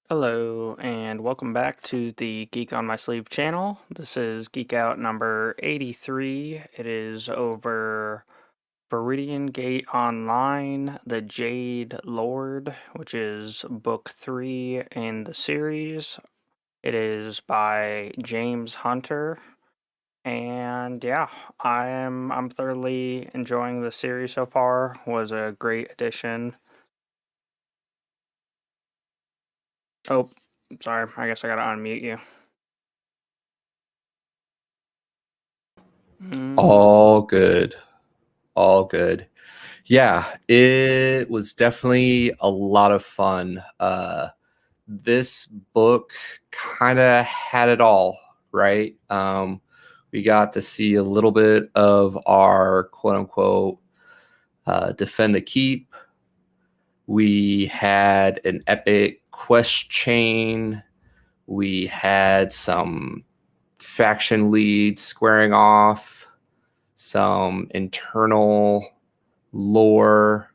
Hello, and welcome back to the Geek on My Sleeve channel. This is Geek Out number 83. It is over Viridian Gate Online, the Jade Lord, which is book 3 in the series. It is by James Hunter, and yeah, I'm thoroughly enjoying the series so far. Was a great addition. Oh, sorry, I guess I gotta unmute you. All good. All good. Yeah, it was definitely a lot of fun. This book kind of had it all, right? We got to see a little bit of our quote unquote defend the keep. We had an epic quest chain. We had some faction leads squaring off, some internal lore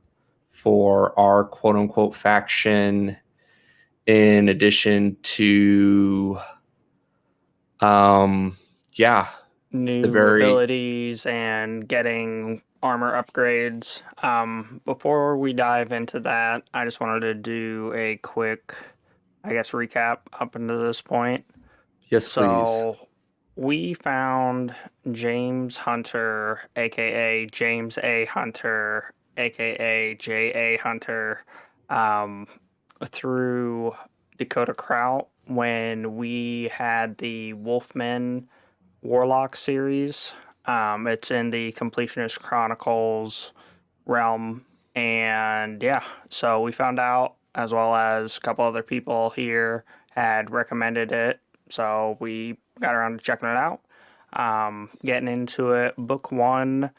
for our quote unquote faction, in addition to, yeah, the New very, abilities and getting armor upgrades. Before we dive into that, I just wanted to do a quick, I guess, recap up until this point. yes, please. So we found James Hunter, aka James A. Hunter, aka J.A. Hunter, um, through Dakota Kraut when we had the Wolfman Warlock series. It's in the Completionist Chronicles realm, and yeah, so we found out, as well as a couple other people here had recommended it, so we got around to checking it out. Getting into it, book one,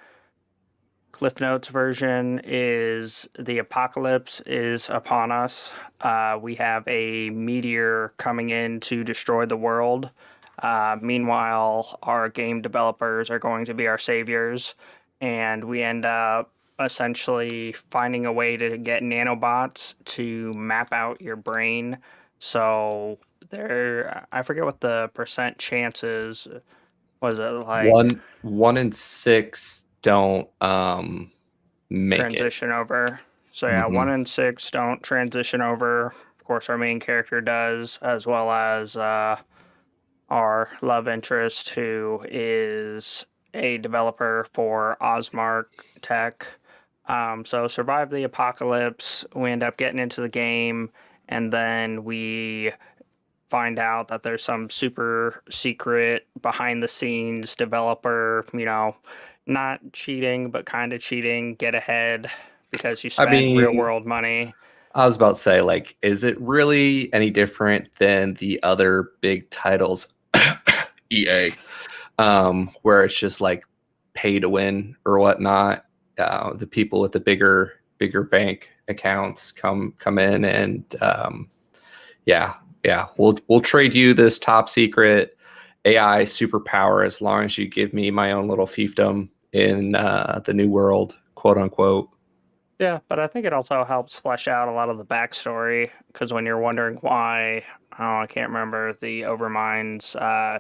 Cliff Notes version is the apocalypse is upon us. We have a meteor coming in to destroy the world. Meanwhile, our game developers are going to be our saviors, and we end up essentially finding a way to get nanobots to map out your brain. So there, I forget what the percent chances was. It like One in six don't make it. transition over. So yeah, Mm-hmm. 1 in 6 don't transition over. Of course, our main character does, as well as our love interest, who is a developer for Osmark Tech. So survive the apocalypse. We end up getting into the game, and then we find out that there's some super secret behind the scenes developer, not cheating, but kind of cheating, get ahead because you I spent real mean, world money. I was about to say, like, is it really any different than the other big titles, EA, where it's just like pay to win or whatnot? The people with the bigger bank accounts come in and yeah, we'll trade you this top secret AI superpower as long as you give me my own little fiefdom in the new world, quote unquote. Yeah, but I think it also helps flesh out a lot of the backstory because when you're wondering why, oh, I can't remember the Overmind's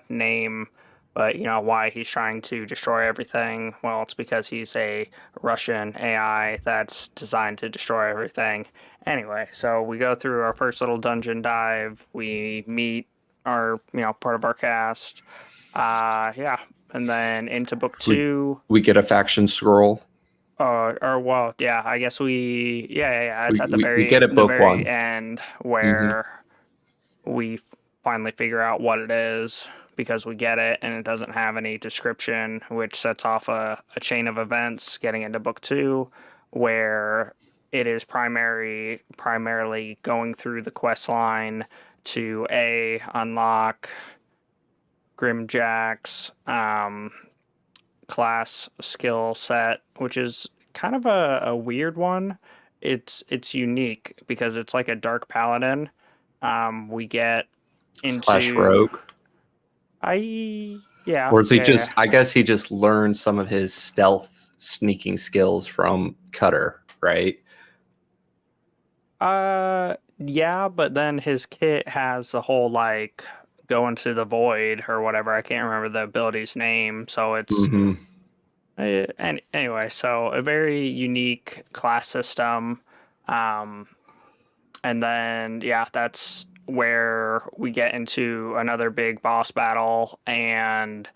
name, but why he's trying to destroy everything. Well, it's because he's a Russian AI that's designed to destroy everything. Anyway, so we go through our first little dungeon dive. We meet our, part of our cast. Yeah, and then into book We two. we get a faction scroll. Or well, yeah, I guess yeah. It's We at the we, we get very it the book very one. end Mm-hmm. where we finally figure out what it is because we get it and it doesn't have any description, which sets off a chain of events getting into book two, where it is primarily going through the quest line to unlock Grimjack's class skill set, which is kind of a weird one. It's unique because it's like a dark paladin. We get Slash into rogue. I yeah Or is he yeah yeah. just, I guess he just learned some of his stealth sneaking skills from Cutter, right? Yeah, but then his kit has the whole like go into the void or whatever. I can't remember the ability's name. So it's Hmm. and anyway, so a very unique class system. Um, and then yeah, that's where we get into another big boss battle, and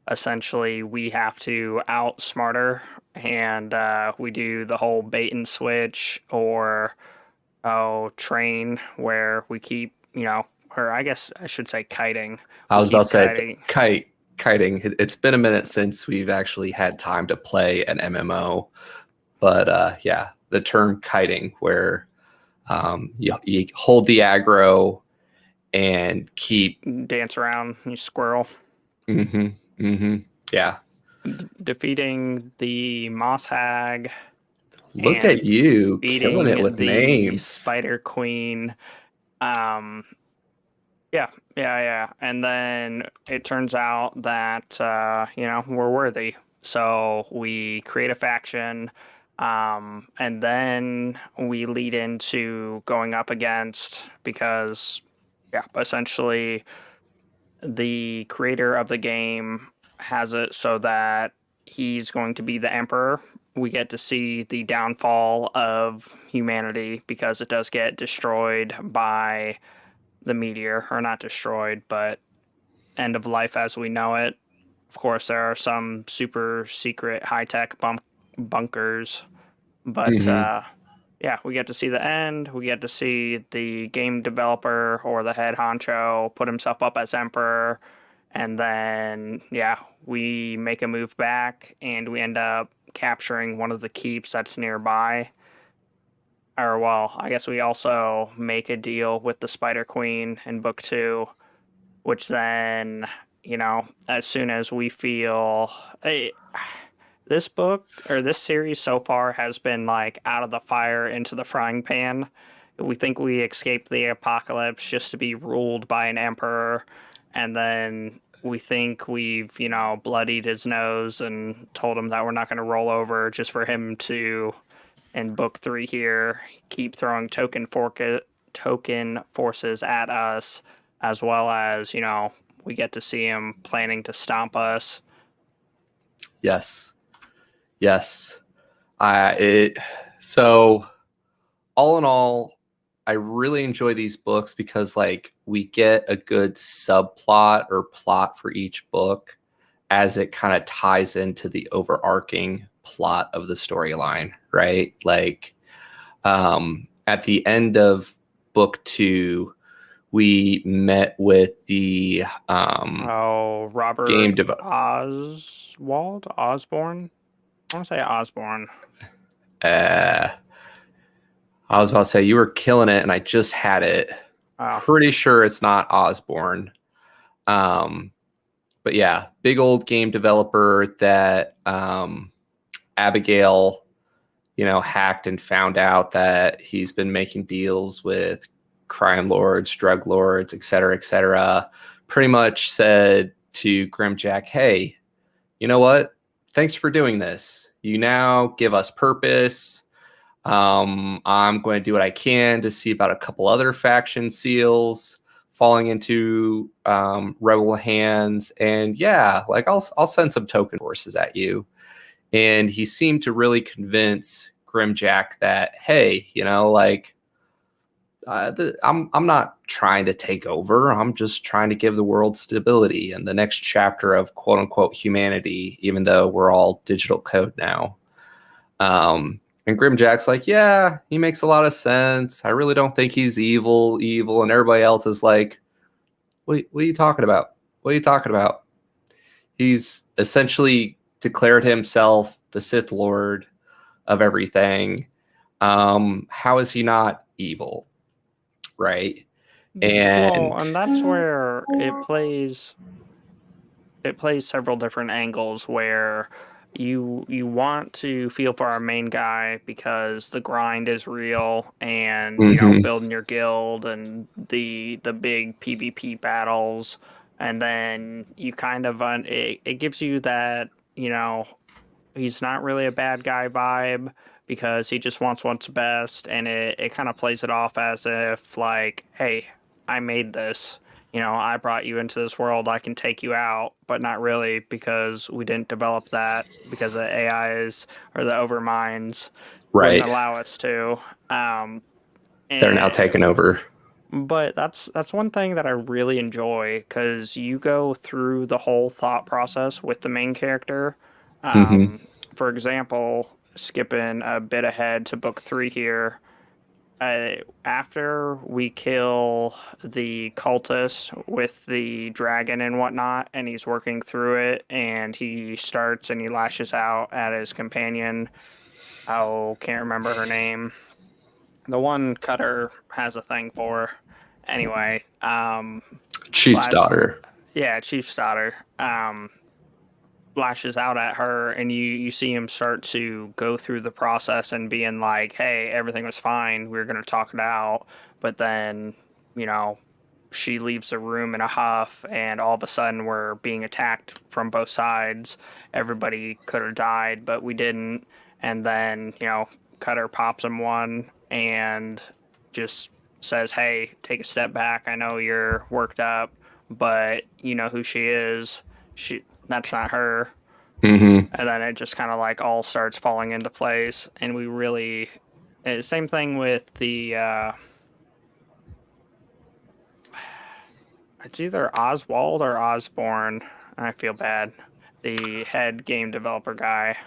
essentially we have to outsmart her, and we do the whole bait and switch or train where we keep, or I guess I should say kiting. I We was about keep to say kiting. kiting. It's been a minute since we've actually had time to play an MMO, but yeah, the term kiting, where you hold the aggro and keep. Dance around, you squirrel. Hmm. Hmm. Yeah. Defeating the moss hag Look and at you killing it beating with the names. spider queen. Um, yeah, yeah. And then it turns out that, we're worthy. So we create a faction, and then we lead into going up against, because, yeah, essentially the creator of the game has it so that he's going to be the emperor. We get to see the downfall of humanity because it does get destroyed by the meteor, or not destroyed, but end of life as we know it. Of course, there are some super secret high tech bunkers, but Hmm. yeah, we get to see the end. We get to see the game developer or the head honcho put himself up as emperor, and then yeah, we make a move back, and we end up capturing one of the keeps that's nearby. Or well, I guess we also make a deal with the Spider Queen in book two, which then, as soon as we feel this book or this series so far has been like out of the fire into the frying pan. We think we escaped the apocalypse just to be ruled by an emperor, and then we think we've, bloodied his nose and told him that we're not going to roll over, just for him to, in book three here, keep throwing token forces at us, as well as, we get to see him planning to stomp us. Yes. Yes. It so all in all, I really enjoy these books because like we get a good subplot or plot for each book as it kind of ties into the overarching plot of the storyline, right? Like at the end of book two, we met with the Oh, game Robert dev. Osborne? I want to say Osborne. Uh, I was about to say you were killing it, and I just had it. Oh, Pretty sure it's not Osborne. Um, but yeah, big old game developer that Abigail, hacked and found out that he's been making deals with crime lords, drug lords, et cetera, et cetera. Pretty much said to Grimjack, hey, you know what? Thanks for doing this. You now give us purpose. I'm going to do what I can to see about a couple other faction seals falling into rebel hands, and yeah, like I'll send some token forces at you. And he seemed to really convince Grimjack that, hey, like I'm not trying to take over. I'm just trying to give the world stability and the next chapter of quote unquote humanity, even though we're all digital code now. And Grimjack's like, yeah, he makes a lot of sense. I really don't think he's evil. And everybody else is like, what are you talking about? What are you talking about? He's essentially declared himself the Sith Lord of everything. How is he not evil? Right. well, And and that's where it plays several different angles where you want to feel for our main guy because the grind is real, and mhm, building your guild and the big PvP battles, and then you kind of it gives you that he's not really a bad guy vibe, because he just wants what's best, and it kind of plays it off as if like, hey, I made this. I brought you into this world, I can take you out, but not really because we didn't develop that because the AIs or the overminds wouldn't Right. allow us to. Um, They're now and taking over. but that's one thing that I really enjoy because you go through the whole thought process with the main character. Hmm. Um, for example, skipping a bit ahead to book 3 here, after we kill the cultist with the dragon and whatnot, and he's working through it, and he starts and he lashes out at his companion. Oh, can't remember her name. The one Cutter has a thing for. Anyway, Chief's Lash, daughter. yeah, Chief's daughter, lashes out at her, and you see him start to go through the process and being like, "Hey, everything was fine. We were gonna talk it out," but then, you know, she leaves the room in a huff, and all of a sudden we're being attacked from both sides. Everybody could have died, but we didn't. And then, Cutter pops him one and just says, "Hey, take a step back. I know you're worked up, but you know who she is. That's not her." Hmm. And then it just kind of like all starts falling into place, and we really same thing with the it's either Oswald or Osborne. I feel bad. The head game developer guy.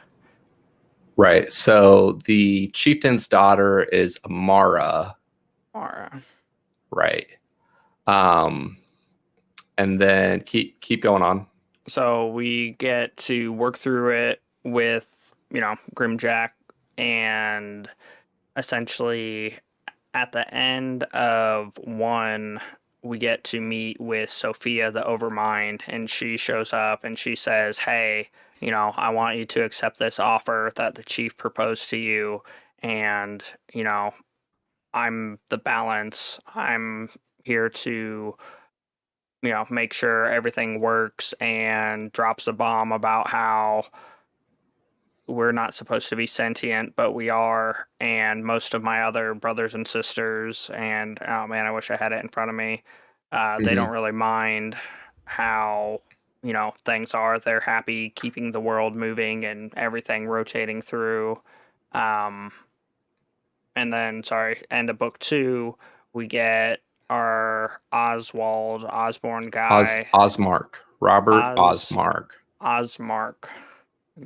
Right. So the chieftain's daughter is Amara. Or, Right. Um, and then keep going on. so we get to work through it with, Grimjack, and essentially at the end of one, we get to meet with Sophia the Overmind, and she shows up and she says, "Hey, I want you to accept this offer that the chief proposed to you, and I'm the balance. I'm here to." Make sure everything works, and drops a bomb about how we're not supposed to be sentient, but we are. And most of my other brothers and sisters, and oh man, I wish I had it in front of me. They Hmm. don't really mind how, things are. They're happy keeping the world moving and everything rotating through. Um, and then, sorry, end of book 2, we get our Osborne guy, Osmark. Robert Oz Osmark. Osmark.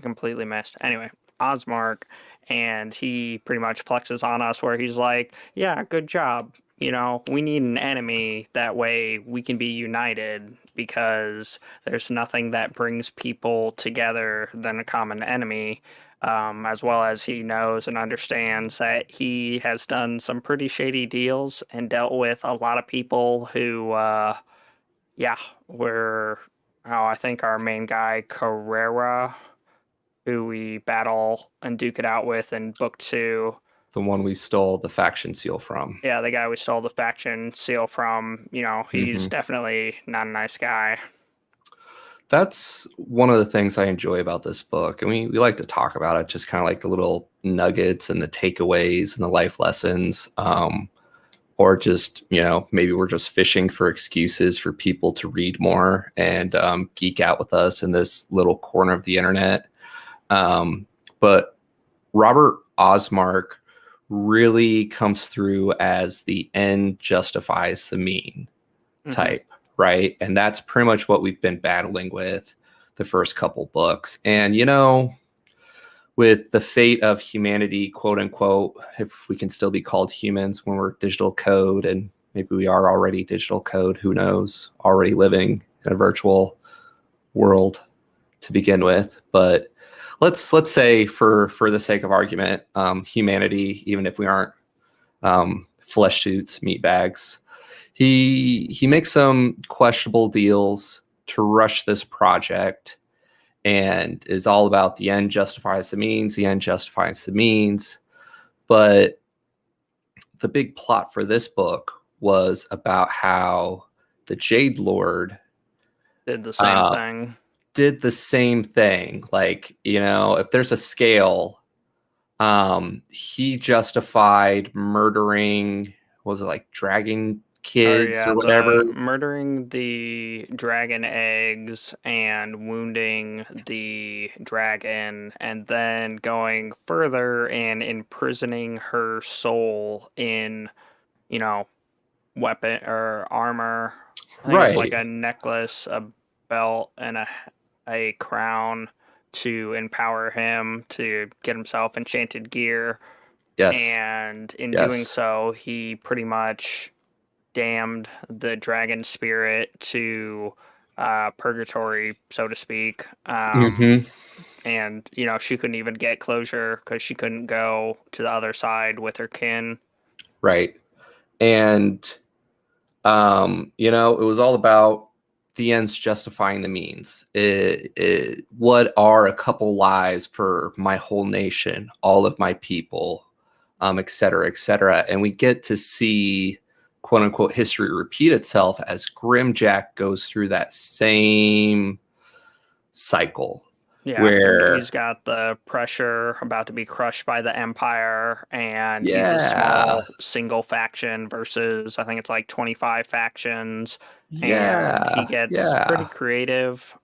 Completely missed. Anyway, Osmark, and he pretty much flexes on us where he's like, "Yeah, good job. We need an enemy. That way we can be united because there's nothing that brings people together than a common enemy." As well as he knows and understands that he has done some pretty shady deals and dealt with a lot of people who, yeah, were, oh, I think our main guy, Carrera, who we battle and duke it out with in book 2. The one we stole the faction seal from. Yeah, the guy we stole the faction seal from, he's Hmm. definitely not a nice guy. That's one of the things I enjoy about this book. And we like to talk about it, just kind of like the little nuggets and the takeaways and the life lessons. Or just, maybe we're just fishing for excuses for people to read more and geek out with us in this little corner of the internet. But Robert Osmark really comes through as the end justifies the mean Mm-hmm. type, right? And that's pretty much what we've been battling with the first couple books. And, with the fate of humanity, quote unquote, if we can still be called humans when we're digital code, and maybe we are already digital code, who knows, already living in a virtual world to begin with. But let's say for the sake of argument, humanity, even if we aren't flesh suits, meat bags, he makes some questionable deals to rush this project, and is all about the end justifies the means, the end justifies the means. But the big plot for this book was about how the Jade Lord Did the same uh, thing. did the same thing. Like, if there's a scale He justified murdering, what was it, like dragon Oh kids yeah, or whatever. the murdering the dragon eggs and wounding the dragon, and then going further and imprisoning her soul in, you know, weapon or armor. I think it's like Right. a necklace, a belt, and a crown to empower him to get himself enchanted gear. Yes. And in doing Yes. so, he pretty much damned the dragon spirit to purgatory, so to speak. Hmm. And she couldn't even get closure because she couldn't go to the other side with her kin. Right. And it was all about the ends justifying the means. What are a couple lives for my whole nation, all of my people, et cetera, et cetera. And we get to see, quote unquote, history repeat itself as Grimjack goes through that same cycle Yeah, he's where, got the pressure about to be crushed by the Empire, and he's a yeah, small single faction versus I think it's like 25 factions, and he yeah, gets pretty yeah. creative.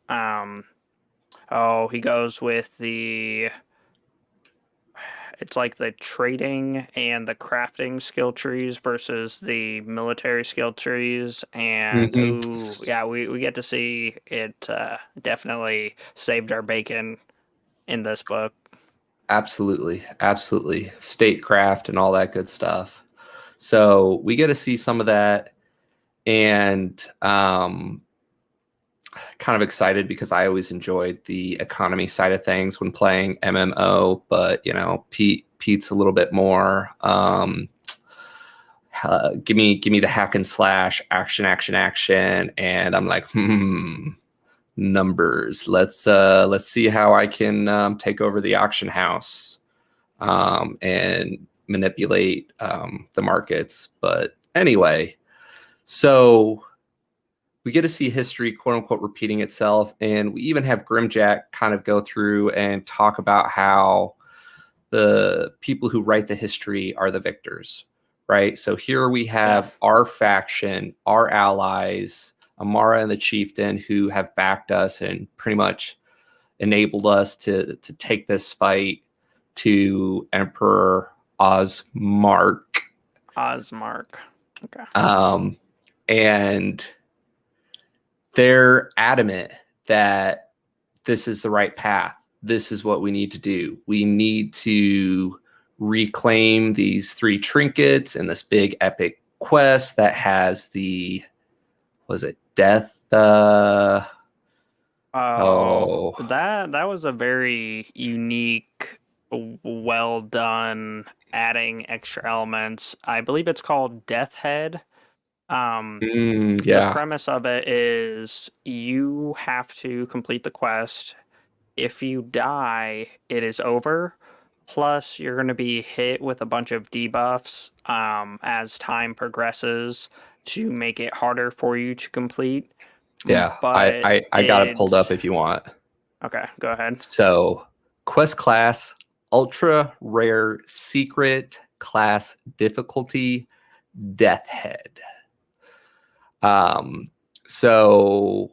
Oh, he goes with it's like the trading and the crafting skill trees versus the military skill trees. And Hmm. ooh, yeah, we get to see it definitely saved our bacon in this book. Absolutely, absolutely. Statecraft and all that good stuff. So we get to see some of that, and kind of excited because I always enjoyed the economy side of things when playing MMO, but Pete's a little bit more give me the hack and slash action, action, action, and I'm like, numbers. Let's see how I can take over the auction house and manipulate the markets. But anyway, so we get to see history, quote unquote, repeating itself. And we even have Grimjack kind of go through and talk about how the people who write the history are the victors, right? So here we Yeah. have our faction, our allies, Amara and the Chieftain, who have backed us and pretty much enabled us to take this fight to Emperor Osmark. Osmark. Okay. And they're adamant that this is the right path. This is what we need to do. We need to reclaim these 3 trinkets and this big epic quest that has was it death? Oh, Oh, that was a very unique, well done, adding extra elements. I believe it's called Death Head. The yeah, premise of it is you have to complete the quest. If you die, it is over. Plus, you're going to be hit with a bunch of debuffs as time progresses to make it harder for you to complete. yeah. But I got it pulled it's up if you want. okay, go ahead. So, quest class, ultra rare secret class difficulty, Death Head. So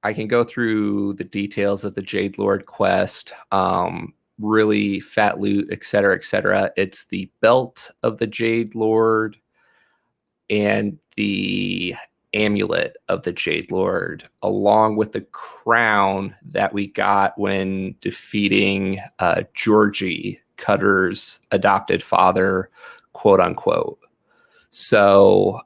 I can go through the details of the Jade Lord quest. Really fat loot, et cetera, et cetera. It's the belt of the Jade Lord and the amulet of the Jade Lord, along with the crown that we got when defeating Georgie, Cutter's adopted father, quote unquote. So,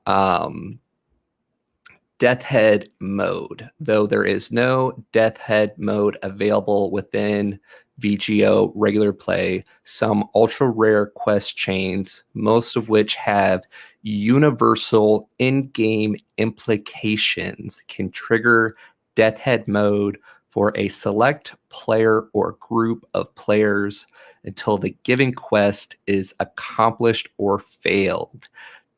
Death Head mode, though there is no Death Head mode available within VGO regular play. Some ultra rare quest chains, most of which have universal in-game implications, can trigger Death Head mode for a select player or group of players until the given quest is accomplished or failed.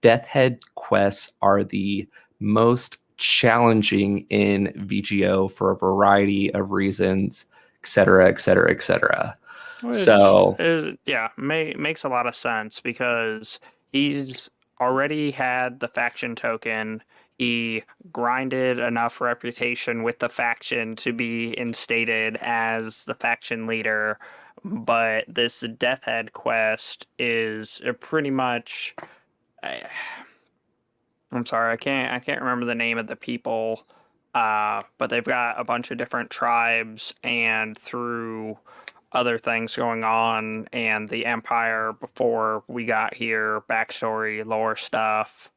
Death Head quests are the most challenging in VGO for a variety of reasons, et cetera, et cetera, et cetera. Which So, is, yeah, makes a lot of sense because he's already had the faction token. He grinded enough reputation with the faction to be instated as the faction leader, but this Death Head quest is pretty much. I'm sorry, I can't remember the name of the people, but they've got a bunch of different tribes, and through other things going on and the Empire before we got here, backstory, lore stuff,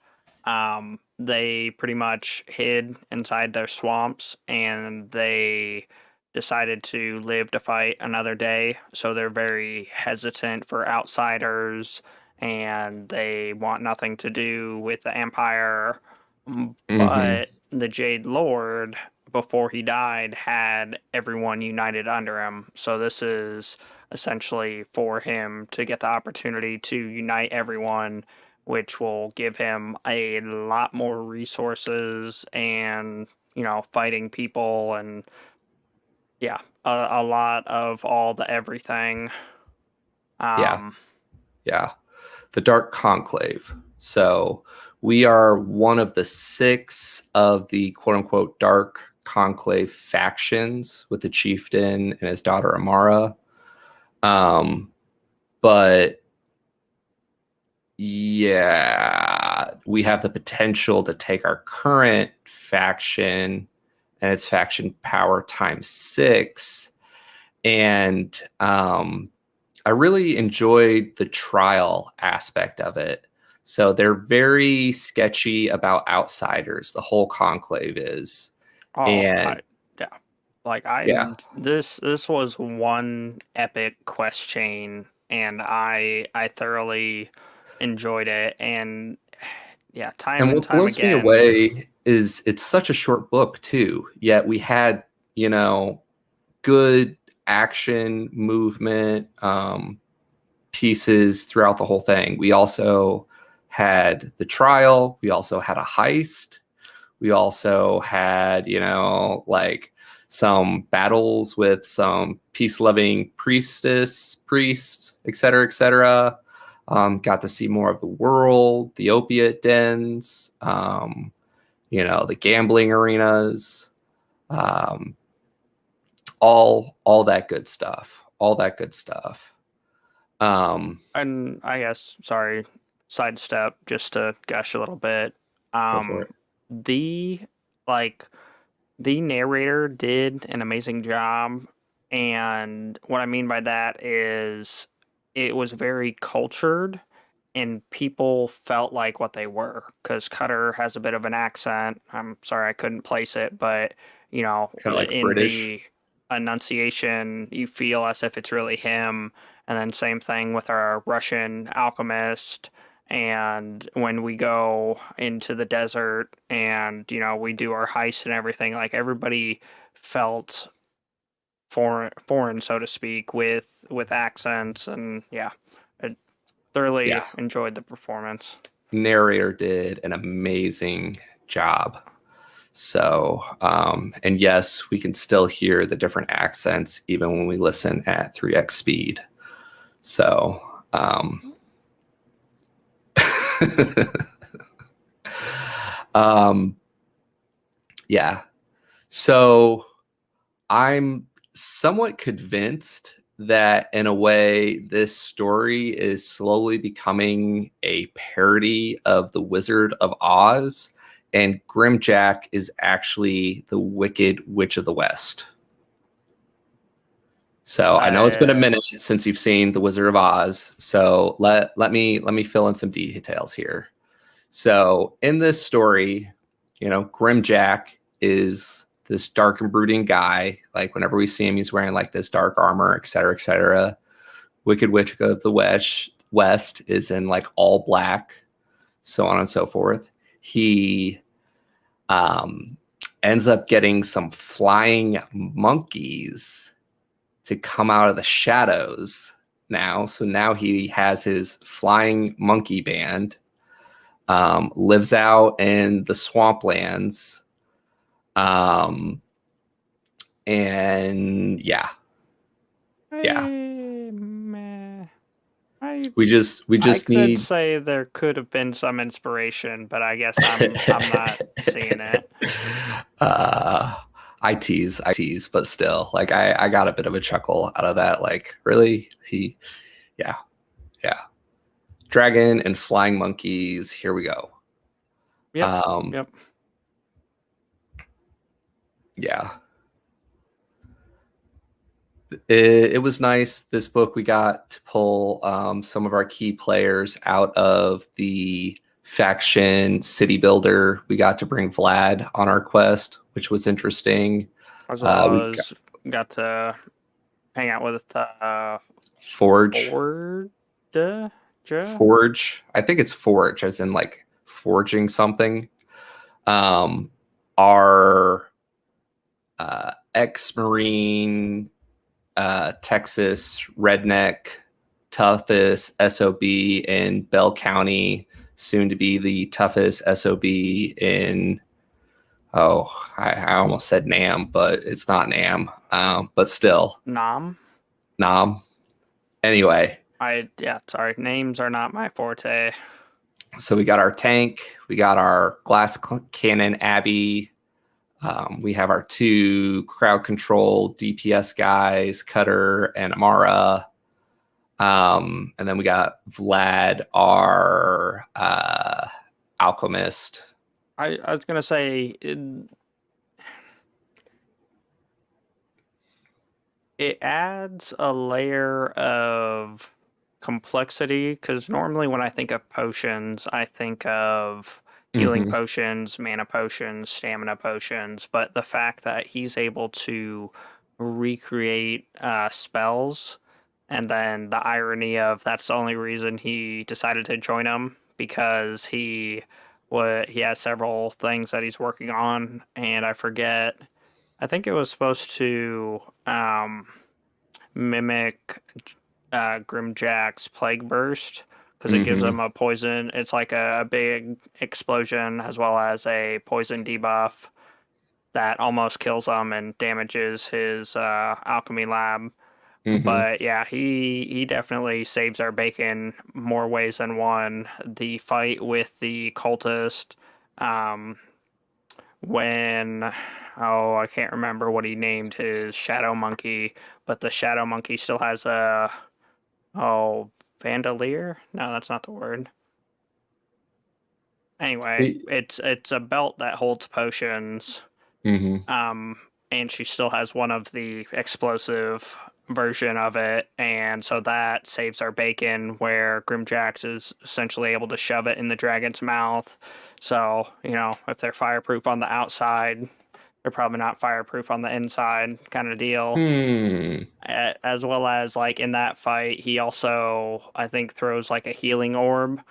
they pretty much hid inside their swamps and they decided to live to fight another day. So they're very hesitant for outsiders and they want nothing to do with the Empire. mhm, But the Jade Lord, before he died, had everyone united under him. So this is essentially for him to get the opportunity to unite everyone, which will give him a lot more resources and, fighting people and, yeah, a lot of all the everything. yeah, Um, yeah. The Dark Conclave. So we are one of the 6 of the quote unquote Dark Conclave factions with the chieftain and his daughter Amara. But yeah, we have the potential to take our current faction and its faction power times 6. And I really enjoyed the trial aspect of it. So they're very sketchy about outsiders. The whole conclave is, oh, and yeah. Like I yeah, this was one epic quest chain and I thoroughly enjoyed it and yeah, time and and what time blows me again. away is it's such a short book too. Yet we had good action movement pieces throughout the whole thing. We also had the trial. We also had a heist. We also had, like some battles with some peace loving priests, et cetera, et cetera. Got to see more of the world, the opiate dens, the gambling arenas, um, all that good stuff. All that good stuff. And I guess, sorry, sidestep just to gush a little bit. Go for Um, it. the like the narrator did an amazing job, and what I mean by that is it was very cultured and people felt like what they were because Cutter has a bit of an accent. I'm sorry I couldn't place it, but Kind of like in British. the enunciation, you feel as if it's really him. And then same thing with our Russian alchemist. And when we go into the desert and we do our heist and everything, like everybody felt foreign, so to speak, with accents and yeah. I thoroughly Yeah. enjoyed the performance. Narrator did an amazing job. So, and yes, we can still hear the different accents even when we listen at 3x speed. So, um, yeah. So I'm somewhat convinced that in a way, this story is slowly becoming a parody of The Wizard of Oz, and Grimjack is actually the Wicked Witch of the West. So I know it's been a Uh, minute since you've seen The Wizard of Oz. So let me fill in some details here. So in this story, Grimjack is this dark and brooding guy. Like whenever we see him, he's wearing like this dark armor, et cetera, et cetera. Wicked Witch of the West is in like all black, so on and so forth. He um, ends up getting some flying monkeys to come out of the shadows now. So now he has his flying monkey band, lives out in the swamplands. And yeah, yeah. We just I could need. say there could have been some inspiration, but I guess I'm not seeing it. uh, I tease, but still, like I got a bit of a chuckle out of that. Like, really, yeah, yeah, dragon and flying monkeys. Here we go. Yep. Yep. Yeah. It was nice. This book, we got to pull some of our key players out of the faction city builder. We got to bring Vlad on our quest, which was interesting. As well We got as got to hang out with Forge. Ja? Forge. I think it's Forge, as in like forging something. Our ex-Marine Texas redneck toughest SOB in Bell County, soon to be the toughest SOB in I almost said Nam, but it's not Nam. But still. Nam. Anyway. Sorry. Names are not my forte. So we got our tank, we got our glass cannon Abby. We have our 2 crowd control DPS guys, Cutter and Amara. And then we got Vlad, our alchemist. I was going to say it adds a layer of complexity, because normally when I think of potions, I think of healing potions, mana potions, stamina potions, but the fact that he's able to recreate spells, and then the irony of that's the only reason he decided to join them, because he has several things that he's working on, and I forget. I think it was supposed to mimic Grimjack's Plague Burst, because it gives him a poison. It's like a big explosion as well as a poison debuff that almost kills him and damages his alchemy lab. But yeah, he definitely saves our bacon more ways than one. The fight with the cultist, when I can't remember what he named his shadow monkey, but the shadow monkey still has a bandolier? No, that's not the word. Anyway, it's a belt that holds potions. And she still has one of the explosive version of it, and so that saves our bacon, where Grimjax is essentially able to shove it in the dragon's mouth. So, if they're fireproof on the outside, they're probably not fireproof on the inside, kind of deal. As well as, like, in that fight, he also, I think, throws like a healing orb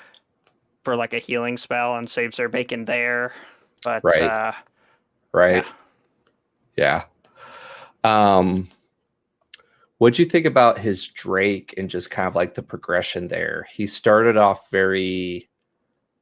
for like a healing spell and saves their bacon there. But right. Yeah. What'd you think about his Drake and just kind of like the progression there? He started off very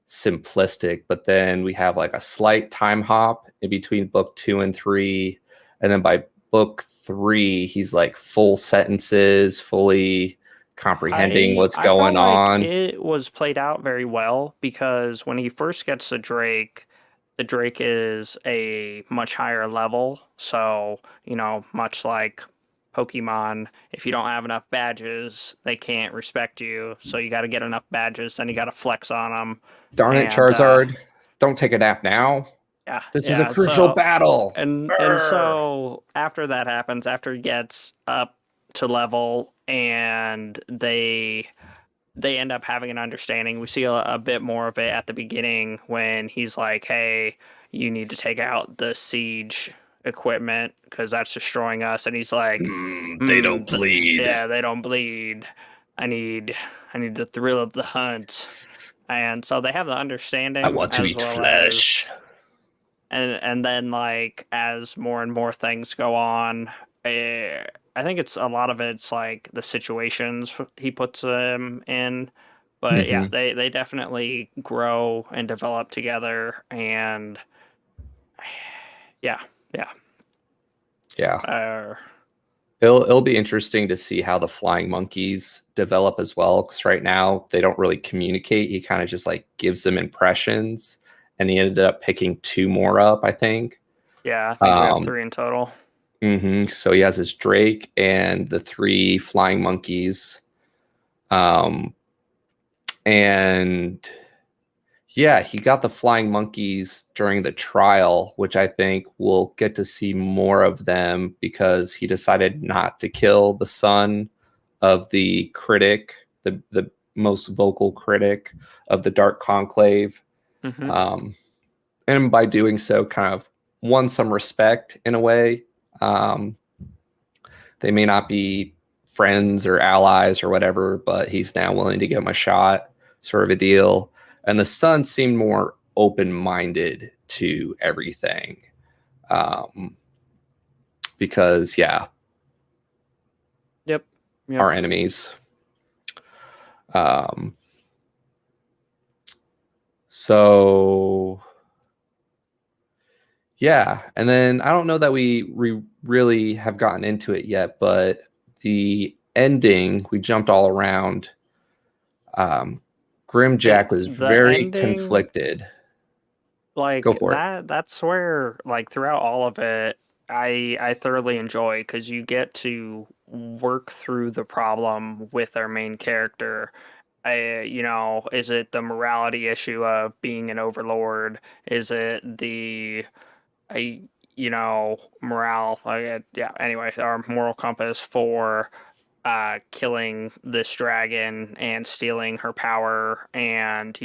simplistic, but then we have like a slight time hop in between book 2 and 3, and then by book 3 he's like full sentences, fully comprehending what's going on. It was played out very well, because when he first gets the Drake is a much higher level, so much like Pokemon, if you don't have enough badges, they can't respect you. So you got to get enough badges, then you got to flex on them. Darn it, Charizard! Don't take a nap now. Yeah, this is a crucial battle. And so after that happens, after he gets up to level, and they end up having an understanding. We see a bit more of it at the beginning when he's like, "Hey, you need to take out the siege equipment because that's destroying us." And he's like, "They don't bleed." Yeah, they don't bleed. I need the thrill of the hunt. And so they have the understanding. I want to eat flesh. And then, like, as more and more things go on, I think it's a lot of it's like the situations he puts them in. But yeah, they definitely grow and develop together, and yeah. It'll be interesting to see how the flying monkeys develop as well, because right now they don't really communicate. He kind of just like gives them impressions, and he ended up picking two more up, I think. Yeah, I think we have Um, 3 in total. so he has his Drake and the three flying monkeys. Um, and yeah, he got the flying monkeys during the trial, which I think we'll get to see more of them because he decided not to kill the son of the critic, the most vocal critic of the Dark Conclave. Hmm. Um, and by doing so, kind of won some respect in a way. Um, they may not be friends or allies or whatever, but he's now willing to give him a shot, sort of a deal. And the son seemed more open-minded to everything. Because yeah, Yep. Yep. our enemies. Um, so yeah, and then I don't know that we really have gotten into it yet, but the ending, we jumped all around. Um, Grimjack was The very ending, conflicted. Go like for it. that's where like throughout all of it, I thoroughly enjoy because you get to work through the problem with our main character. Is it the morality issue of being an overlord? Is it the I morale? Yeah. Anyway, our moral compass for killing this dragon and stealing her power, and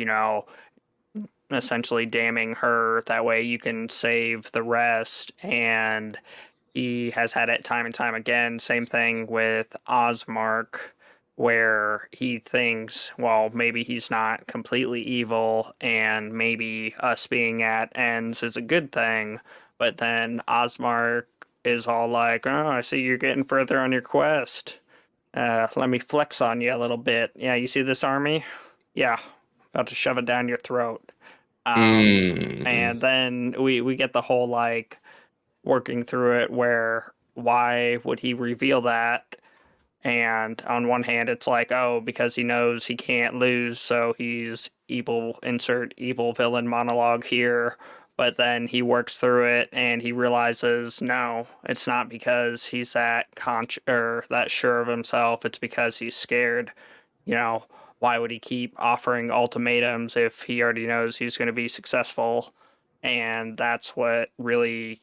essentially damning her. That way, you can save the rest. And he has had it time and time again. Same thing with Osmark, where he thinks, well, maybe he's not completely evil, and maybe us being at ends is a good thing. But then Osmark is all like, "Oh, I see you're getting further on your quest. Let me flex on you a little bit. Yeah, you see this army? Yeah, about to shove it down your throat." Mm, And then we get the whole like working through it where why would he reveal that? And on one hand, it's like, oh, because he knows he can't lose, so he's evil, insert evil villain monologue here. But then he works through it and he realizes, no, it's not because he's or that sure of himself. It's because he's scared. You know, why would he keep offering ultimatums if he already knows he's going to be successful? And that's what really,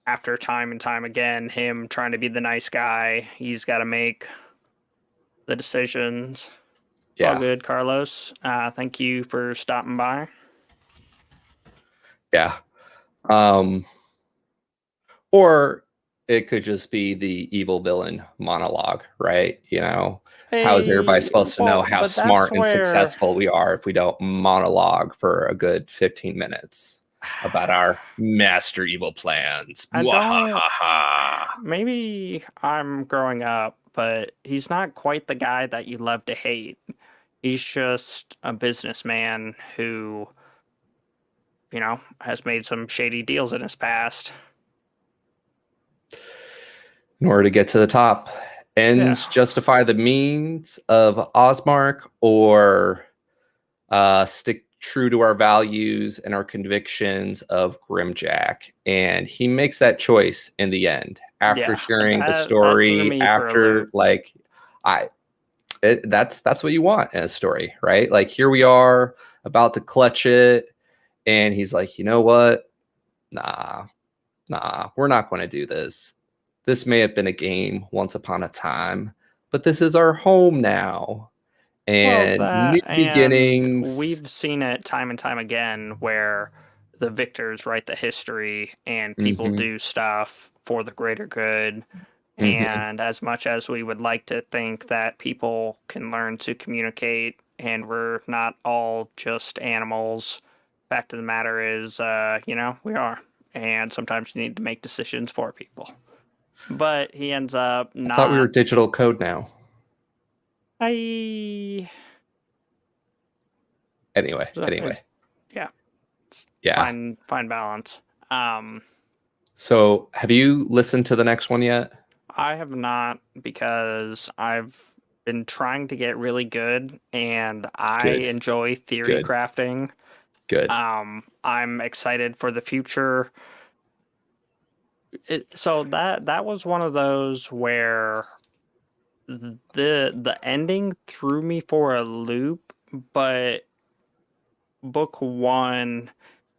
after time and time again, him trying to be the nice guy, he's got to make the decisions. It's all yeah, good, Carlos. Thank you for stopping by. yeah. Um, or it could just be the evil villain monologue, right? How is everybody Hey, supposed to know well, how but that's smart and where successful we are if we don't monologue for a good 15 minutes about our master evil plans? I don't. Mwahaha. Maybe I'm growing up, but he's not quite the guy that you love to hate. He's just a businessman who, has made some shady deals in his past. In order to get to the top, Yeah. ends justify the means of Osmark, or stick true to our values and our convictions of Grimjack. And he makes that choice in the end after Yeah. hearing the That threw story, me for a after loop. like that's what you want in a story, right? Like here we are about to clutch it, and he's like, you know what? Nah, we're not going to do this. This may have been a game once upon a time, but this is our home now. Well, And new that, and beginnings. we've seen it time and time again where the victors write the history and people Hmm. do stuff for the greater good. Hmm. And as much as we would like to think that people can learn to communicate and we're not all just animals, fact of the matter is, we are. And sometimes you need to make decisions for people. But he ends up I thought we were not. digital code now. I. Anyway. Yeah, it's Yeah. fine balance. Um, So have you listened to the next one yet? I have not because I've been trying to get really good and I Good, enjoy theory good, crafting. good. I'm excited for the future. So that was one of those where the ending threw me for a loop, but book one,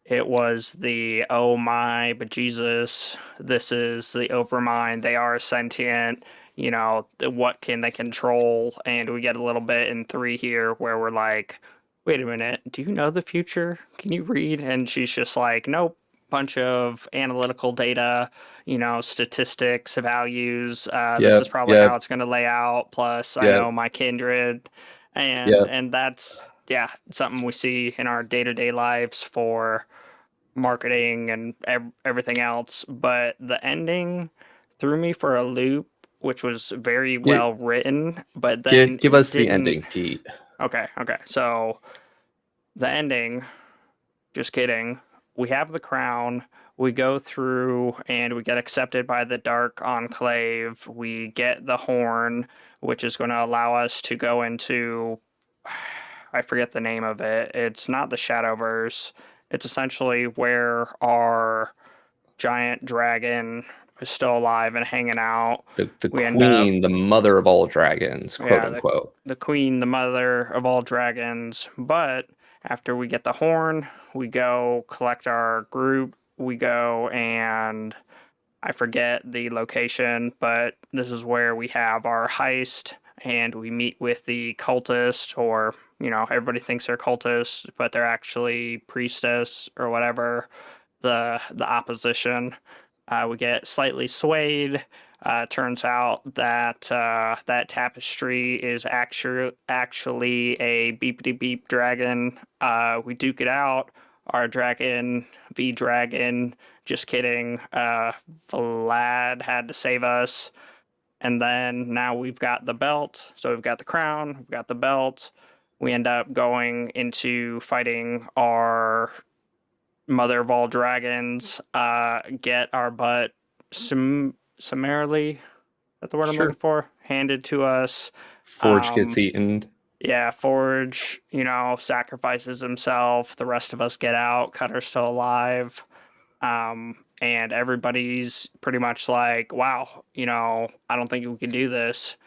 it was the oh my, but Jesus, this is the Overmind. They are sentient. What can they control? And we get a little bit in three here where we're like, wait a minute, do you know the future? Can you read? And she's just like, nope. Bunch of analytical data, statistics, values. This is Yep, probably how yep, it's going to lay out. Plus, I know yep, my kindred, and yep. and that's yeah, something we see in our day-to-day lives for marketing and everything else. But the ending threw me for a loop, which was very Give, well written, but give, then give it us the didn't. ending, Pete. Okay. So the ending, just kidding. We have the crown. We go through and we get accepted by the Dark Enclave. We get the horn, which is going to allow us to go into. I forget the name of it. It's not the Shadowverse. It's essentially where our giant dragon is still alive and hanging out. The We end up, queen, the mother of all dragons, quote yeah, unquote. the queen, the mother of all dragons. But after we get the horn, we go collect our group. We go and I forget the location, but this is where we have our heist and we meet with the cultist, or, everybody thinks they're cultists, but they're actually priestess or whatever, the opposition. We get slightly swayed. Turns out that that tapestry is actually a beepity beep dragon. We duke it out. Our dragon, V dragon. Just kidding. Vlad had to save us. And then now we've got the belt. So we've got the crown, we've got the belt. We end up going into fighting our mother of all dragons, get our butt summarily, that's the word I'm looking Sure. for, handed to us. Forge gets Um, eaten. yeah, Forge, sacrifices himself. The rest of us get out. Cutter's still alive. And everybody's pretty much like, wow, I don't think we can do this.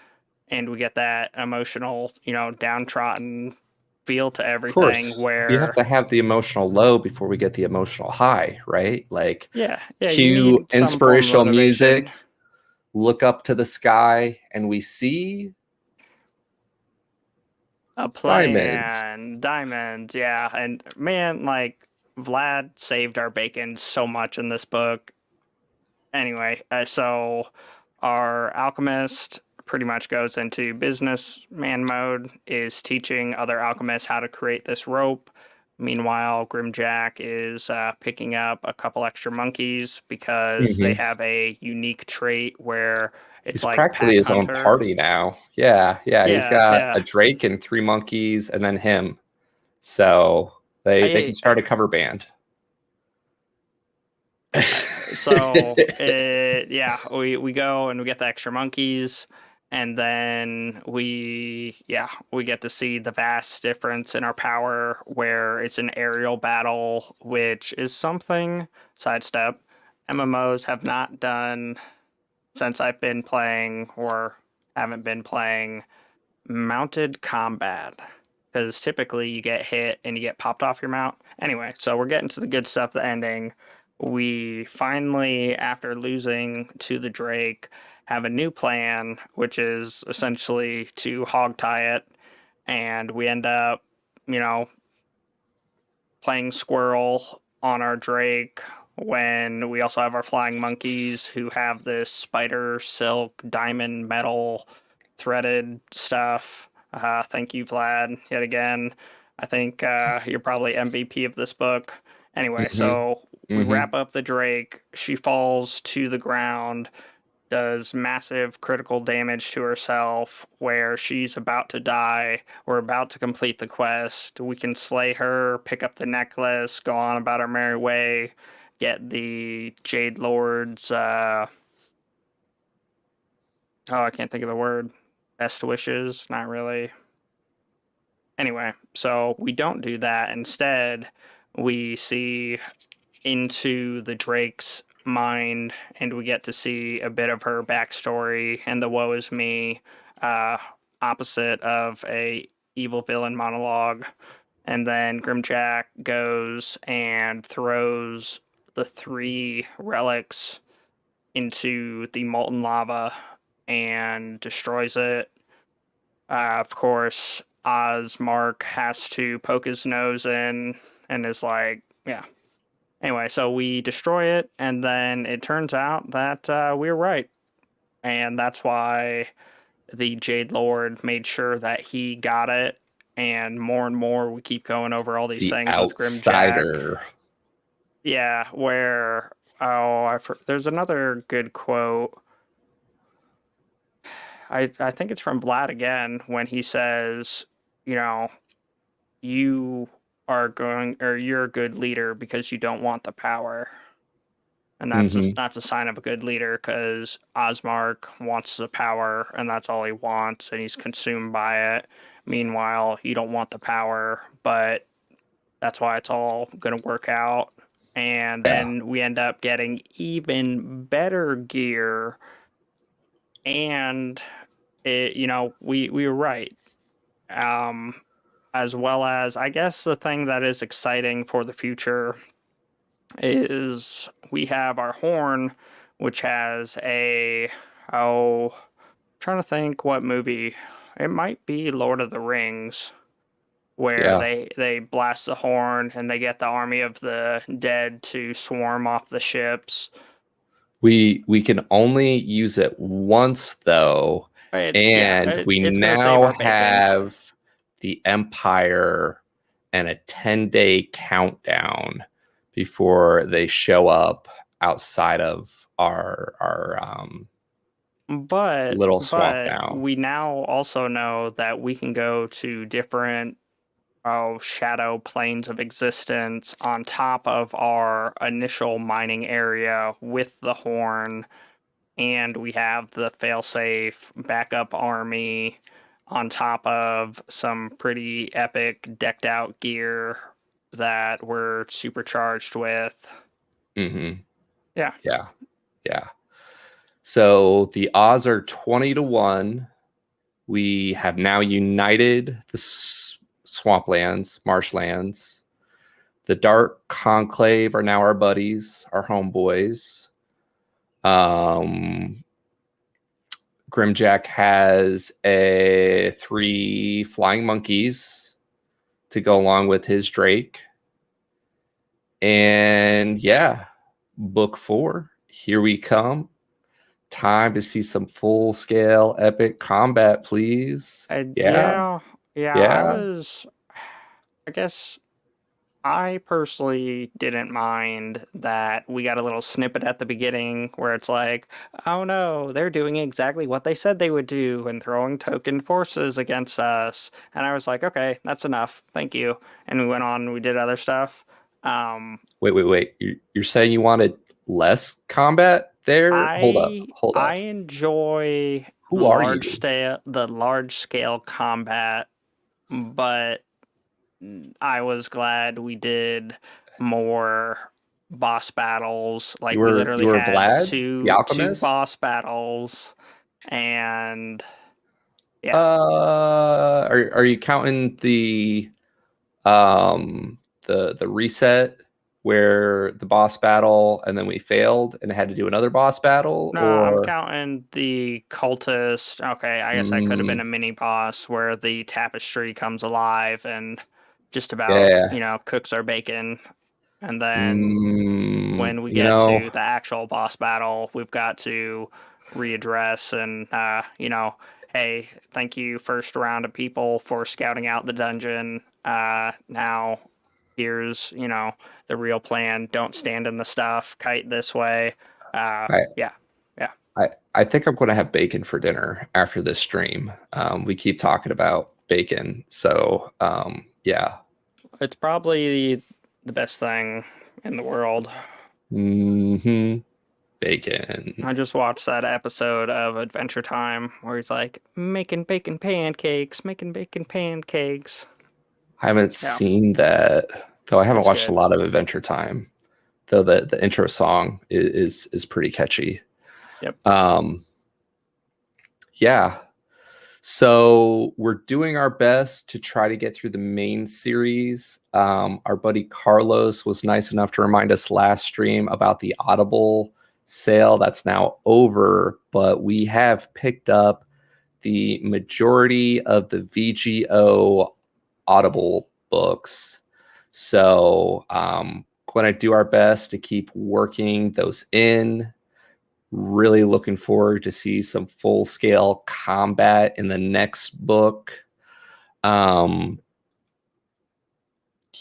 And we get that emotional, downtrodden feel to Of everything course, you have where, to have the emotional low before we get the emotional high, right? Like, yeah, you cue need some form of inspirational motivation. music, look up to the sky, and we see A diamonds. plan, diamonds, yeah. And man, like, Vlad saved our bacon so much in this book. Anyway, so our alchemist pretty much goes into businessman mode, is teaching other alchemists how to create this rope. Meanwhile, Grimjack is picking up a couple extra monkeys because they Hmm. have a unique trait where it's He's like practically pack his own hunter. party now. Yeah, yeah. He's Yeah, got yeah. a drake and three monkeys, and then him. So they can I start a cover band. so yeah, we go and we get the extra monkeys, and then we get to see the vast difference in our power where it's an aerial battle, which is something sidestep MMOs have not done since I've been playing or haven't been playing mounted combat. Because typically you get hit and you get popped off your mount. Anyway, so we're getting to the good stuff, the ending. We finally, after losing to the Drake, have a new plan, which is essentially to hogtie it. And we end up, you know, playing squirrel on our Drake when we also have our flying monkeys who have this spider silk diamond metal threaded stuff. Thank you, Vlad, yet again. I think you're probably MVP of this book. Anyway, Hmm. so we Hmm. wrap up the Drake. She falls to the ground, does massive critical damage to herself where she's about to die. We're about to complete the quest. We can slay her, pick up the necklace, go on about our merry way, get the Jade Lord's Oh, I can't think of the word. Best wishes, not really. Anyway, so we don't do that. Instead, we see into the Drake's mind, and we get to see a bit of her backstory and the woe is me, uh, opposite of a evil villain monologue. And then Grimjack goes and throws the three relics into the molten lava and destroys it. Of course, Osmark has to poke his nose in and is like, yeah. Anyway, so we destroy it, and then it turns out that we were right. And that's why the Jade Lord made sure that he got it. And more we keep going over all these The things with Grimjack. outsider. Yeah, where, there's another good quote. I think it's from Vlad again when he says, you know, you you're a good leader because you don't want the power. And Mm-hmm. that's a sign of a good leader because Osmark wants the power and that's all he wants and he's consumed by it. Meanwhile, you don't want the power, but that's why it's all going to work out. And Yeah. then we end up getting even better gear, and we were right. Um, as well as, I guess, the thing that is exciting for the future is we have our horn, which has trying to think what movie. It might be Lord of the Rings, where Yeah. they blast the horn and they get the army of the dead to swarm off the ships. We can only use it once though, and we It's gonna save now our bacon. have the Empire and a 10-day countdown before they show up outside of our little swamp But now. we now also know that we can go to different shadow planes of existence on top of our initial mining area with the horn, and we have the failsafe backup army on top of some pretty epic decked out gear that we're supercharged with. Mm-hmm. Yeah. Yeah. Yeah. So the odds are 20-1. We have now united the swamplands, marshlands. The Dark Conclave are now our buddies, our homeboys. Grimjack has 3 flying monkeys to go along with his Drake. And yeah, book 4, here we come. Time to see some full scale epic combat, please. Yeah. Yeah. I guess I personally didn't mind that we got a little snippet at the beginning where it's like, oh no, they're doing exactly what they said they would do and throwing token forces against us. And I was like, okay, that's enough. Thank you. And we went on and we did other stuff. Um, Wait. You're saying you wanted less combat there? Hold up. Hold I up. enjoy Who are you? the large scale combat, but I was glad we did more boss battles. You Like we were literally you were had Vlad, the two alchemist? boss battles, and yeah. Are you counting um the reset where the boss battle and then we failed and had to do another boss battle, No, I'm or counting the cultist. Okay, I guess that could have been a mini boss where the tapestry comes alive and just about, yeah. cooks our bacon. And then Mm, when we you get know, to the actual boss battle, we've got to readdress and, hey, thank you, first round of people, for scouting out the dungeon. Now here's, the real plan. Don't stand in the stuff, kite this way. I Yeah, yeah. I think I'm going to have bacon for dinner after this stream. We keep talking about bacon, so yeah. It's probably the best thing in the world. Hmm. bacon. I just watched that episode of Adventure Time where he's like making bacon pancakes, making bacon pancakes. I haven't Yeah, seen that, though. I haven't it's watched a good. lot of Adventure Time. Though the intro song is pretty catchy. Yep. Um, yeah. So we're doing our best to try to get through the main series. Our buddy Carlos was nice enough to remind us last stream about the Audible sale that's now over, but we have picked up the majority of the VGO Audible books. So going to do our best to keep working those in. Really looking forward to see some full scale combat in the next book. Um,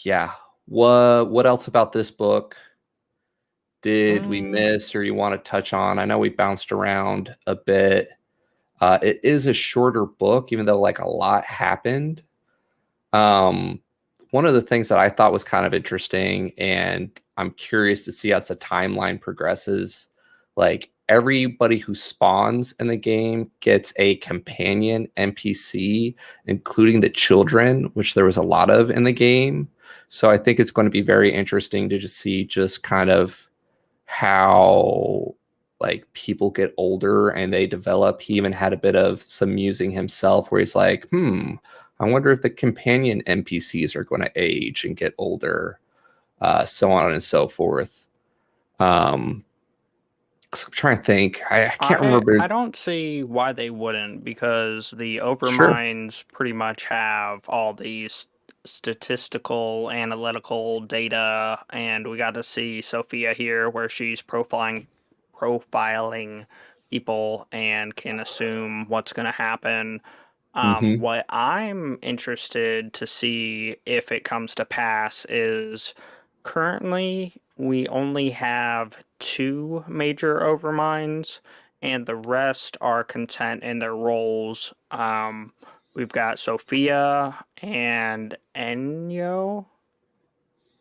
yeah. What else about this book did we miss or you want to touch on? I know we bounced around a bit. It is a shorter book, even though like a lot happened. One of the things that I thought was kind of interesting, and I'm curious to see as the timeline progresses, like everybody who spawns in the game gets a companion NPC, including the children, which there was a lot of in the game. So I think it's going to be very interesting to just see just kind of how like people get older and they develop. He even had a bit of some musing himself where he's like, I wonder if the companion NPCs are going to age and get older, so on and so forth. 'Cause I'm trying to think. I can't remember. I don't see why they wouldn't, because the Sure. Overminds pretty much have all these statistical analytical data, and we got to see Sophia here where she's profiling people and can assume what's going to happen. Hmm. What I'm interested to see if it comes to pass is currently we only have two major overminds, and the rest are content in their roles. We've got Sophia and Enyo.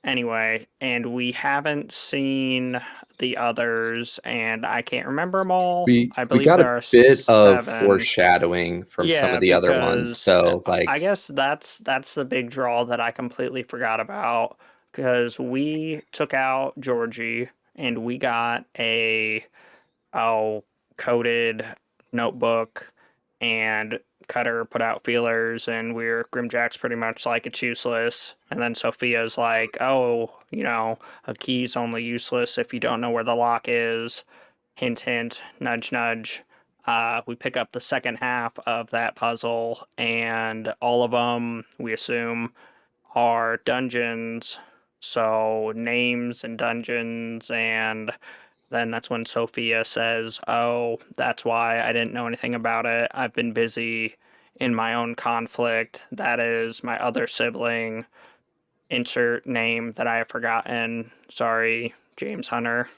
Anyway, and we haven't seen the others, and I can't remember them all. I We believe got there a are bit of seven. foreshadowing from some Yeah, of the other ones. because So I like, guess that's the big draw that I completely forgot about, because we took out Georgie and we got a oh coded notebook, and Cutter put out feelers, and we're Grimjack's pretty much like it's useless, and then Sophia's like, oh, a key's only useless if you don't know where the lock is. Hint, hint, nudge, nudge. We pick up the second half of that puzzle, and all of them, we assume, are dungeons. So, names and dungeons, and then that's when Sophia says, oh, that's why I didn't know anything about it. I've been busy in my own conflict. That is my other sibling. Insert name that I have forgotten. Sorry, James Hunter.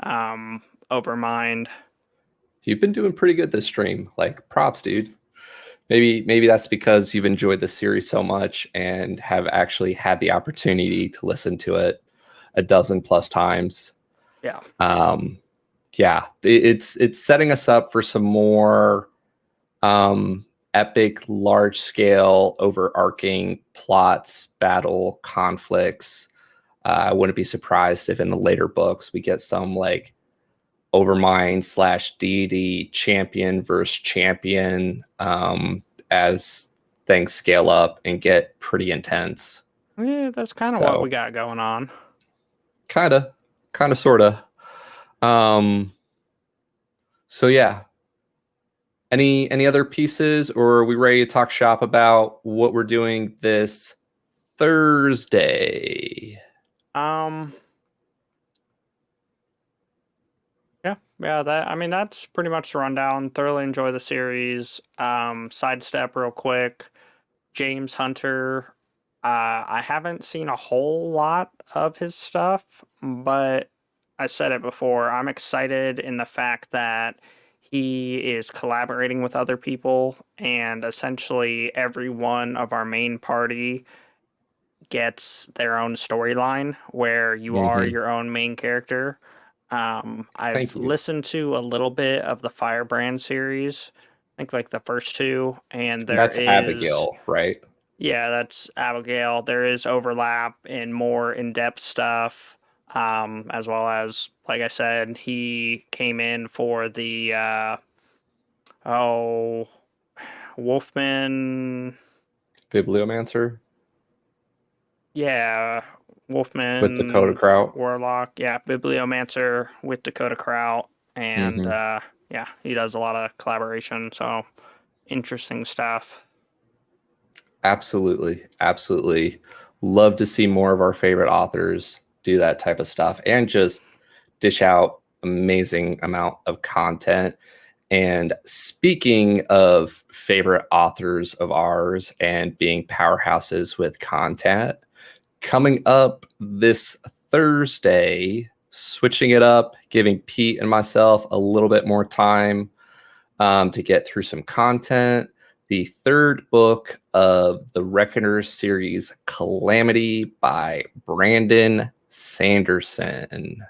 Um, Overmind. you've been doing pretty good this stream. Like, props, dude. Maybe that's because you've enjoyed the series so much and have actually had the opportunity to listen to it a dozen plus times. Yeah. Um, yeah, it's setting us up for some more epic, large scale, overarching plots, battle, conflicts. I wouldn't be surprised if in the later books we get some like Overmind / deity champion versus champion as things scale up and get pretty intense. Yeah, that's kind of what we So got going on. kind of, sorta. Um, so yeah. Any other pieces, or are we ready to talk shop about what we're doing this Thursday? Um, yeah, that's pretty much the rundown. Thoroughly enjoy the series. Sidestep real quick. James Hunter. I haven't seen a whole lot of his stuff, but I said it before. I'm excited in the fact that he is collaborating with other people, and essentially every one of our main party gets their own storyline where you are Mm-hmm. your own main character. I've Thank you. listened to a little bit of the Firebrand series, I think like the first two, and there That's is, Abigail, right? yeah, that's Abigail. There is overlap in more in-depth stuff, as well as, like I said, he came in for the oh, Wolfman, Bibliomancer yeah, with Dakota Wolfman Kraut. Warlock, yeah, Bibliomancer with Dakota Kraut, and Hmm. yeah, he does a lot of collaboration, so interesting stuff. Absolutely. Absolutely. Love to see more of our favorite authors do that type of stuff and just dish out amazing amount of content. And speaking of favorite authors of ours and being powerhouses with content, coming up this Thursday, switching it up, giving Pete and myself a little bit more time to get through some content. The third book of the Reckoner series, Calamity by Brandon Sanderson.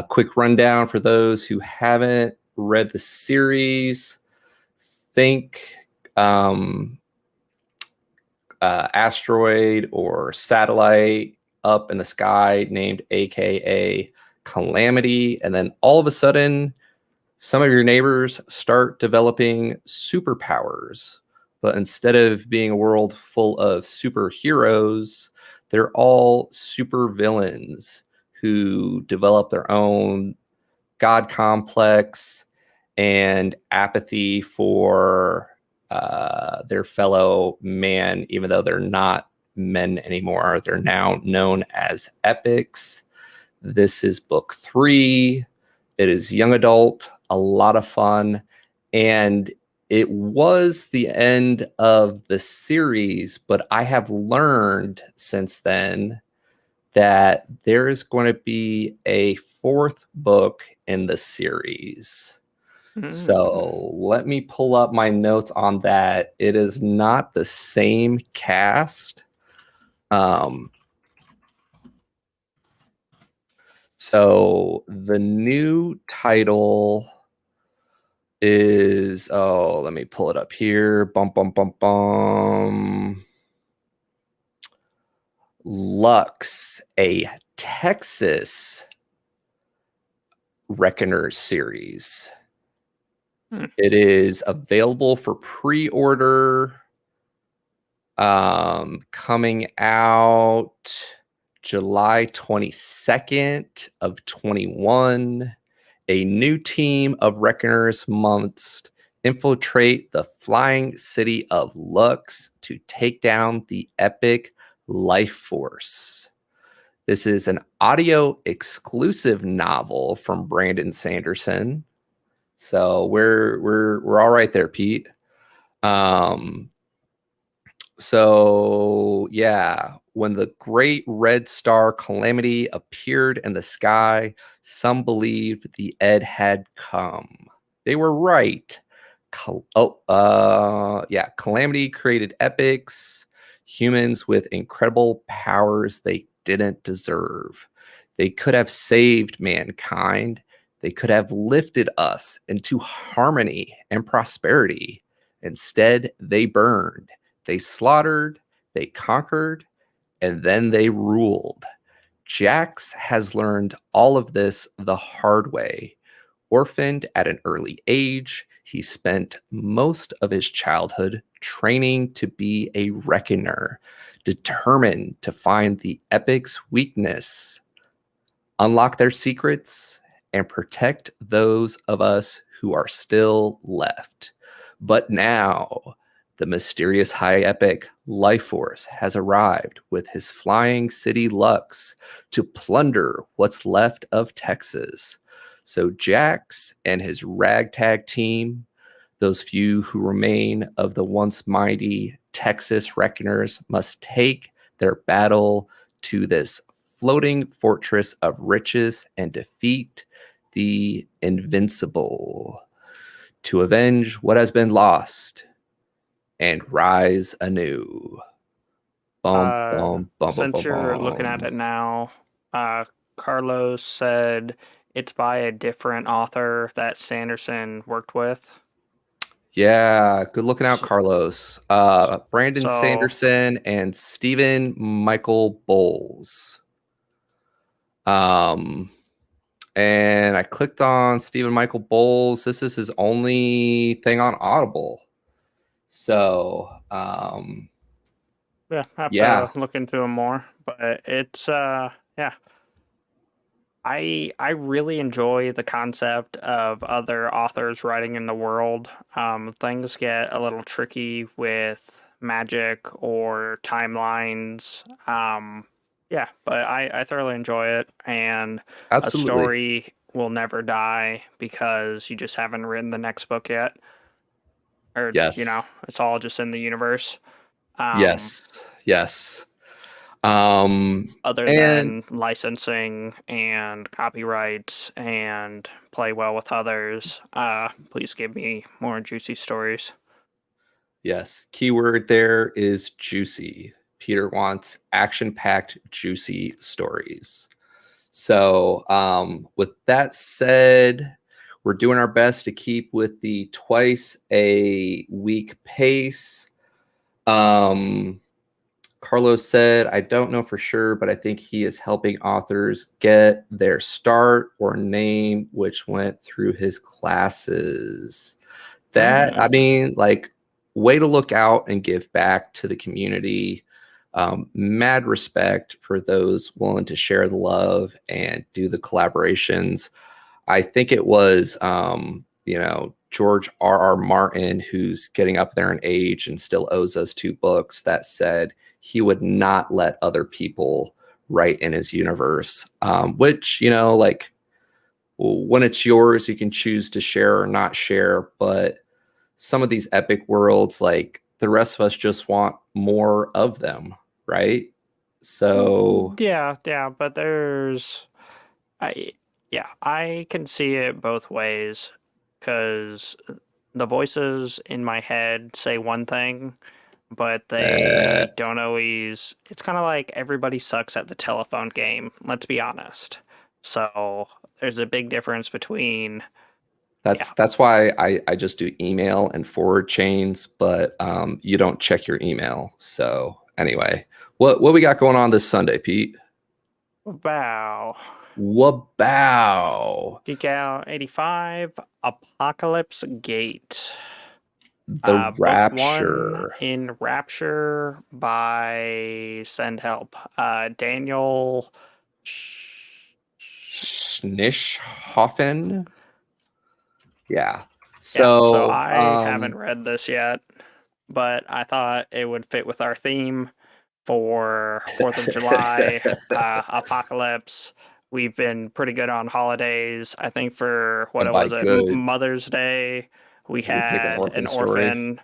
Quick rundown for those who haven't read the series. Think um, asteroid or satellite up in the sky named AKA Calamity. And then all of a sudden, some of your neighbors start developing superpowers. But instead of being a world full of superheroes, they're all super villains who develop their own god complex and apathy for their fellow man, even though they're not men anymore. They're now known as epics. This is book 3. It is young adult, a lot of fun, and it was the end of the series, but I have learned since then that there is going to be a 4th book in the series. Mm. So let me pull up my notes on that. It is not the same cast. Um, so the new title is, oh, let me pull it up here. Bum, bum, bum, bum. Lux, a Texas Reckoner series. Mm. It is available for pre-order, coming out July 22nd of 21. A new team of Reckoners must infiltrate the flying city of Lux to take down the epic life force. This is an audio exclusive novel from Brandon Sanderson. So we're all right there, Pete. Um, so yeah, when the great red star Calamity appeared in the sky, some believed the end had come. They were right. Yeah, Calamity created epics, humans with incredible powers they didn't deserve. They could have saved mankind. They could have lifted us into harmony and prosperity. Instead, they burned. They slaughtered, they conquered, and then they ruled. Jax has learned all of this the hard way. Orphaned at an early age, he spent most of his childhood training to be a reckoner, determined to find the epic's weakness, unlock their secrets, and protect those of us who are still left. But now, the mysterious high epic life force has arrived with his flying city Lux to plunder what's left of Texas. So Jax and his ragtag team, those few who remain of the once mighty Texas Reckoners, must take their battle to this floating fortress of riches and defeat the invincible to avenge what has been lost and rise anew. Bum, bum, bum, bum, Since bum, you're looking at bum. it now, uh, Carlos said It's by a different author that Sanderson worked with. Yeah, good looking out, So, Carlos. Brandon so Sanderson and Stephen Michael Bowles. Um, and I clicked on Stephen Michael Bowles. This is his only thing on Audible. So, yeah, I have yeah, to look into him more. But it's yeah. I really enjoy the concept of other authors writing in the world. Things get a little tricky with magic or timelines. Yeah, but I thoroughly enjoy it, and a absolutely. story will never die because you just haven't written the next book yet, or Yes, it's all just in the universe. Um, yes, yes. Um, Other and than licensing and copyrights and play well with others, please give me more juicy stories. yes, keyword there is juicy. Peter wants action-packed, juicy stories. So, with that said, we're doing our best to keep with the twice a week pace. Carlos said, I don't know for sure, but I think he is helping authors get their start or name, which went through his classes. That, I Mm. mean, like, way to look out and give back to the community. Mad respect for those willing to share the love and do the collaborations. I think it was, George R. Martin, who's getting up there in age and still owes us 2 books, that said he would not let other people write in his universe, which, like, when it's yours, you can choose to share or not share. But some of these epic worlds, like, the rest of us just want more of them, right? So, Yeah, but I, yeah, I can see it both ways because the voices in my head say one thing, but uh, they don't always. It's kind of like everybody sucks at the telephone game, let's be honest. So there's a big difference between, That's yeah, that's why I just do email and forward chains, but you don't check your email. So anyway, what we got going on this Sunday, Pete? wow. Wabow. Geek Out 85, Apocalypse Gate. The Book one Rapture. in Rapture by Send Help. Daniel. Schnischhoffen. Yeah. Yeah, so So I haven't read this yet, but I thought it would fit with our theme for 4th of July, Apocalypse. We've been pretty good on holidays. I think for what and it by was, good, Mother's Day, we we pick an had an orphan story. orphan.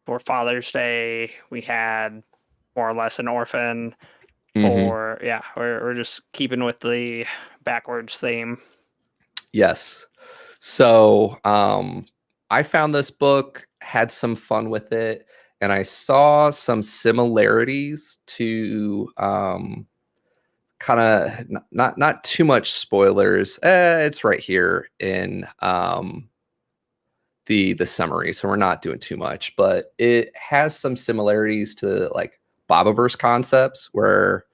For Father's Day, we had more or less an orphan. Mm-hmm. For, yeah, we're just keeping with the backwards theme. Yes. So I found this book, had some fun with it, and I saw some similarities to kind of not too much spoilers. It's right here in the summary, so we're not doing too much, but it has some similarities to like Bobiverse concepts where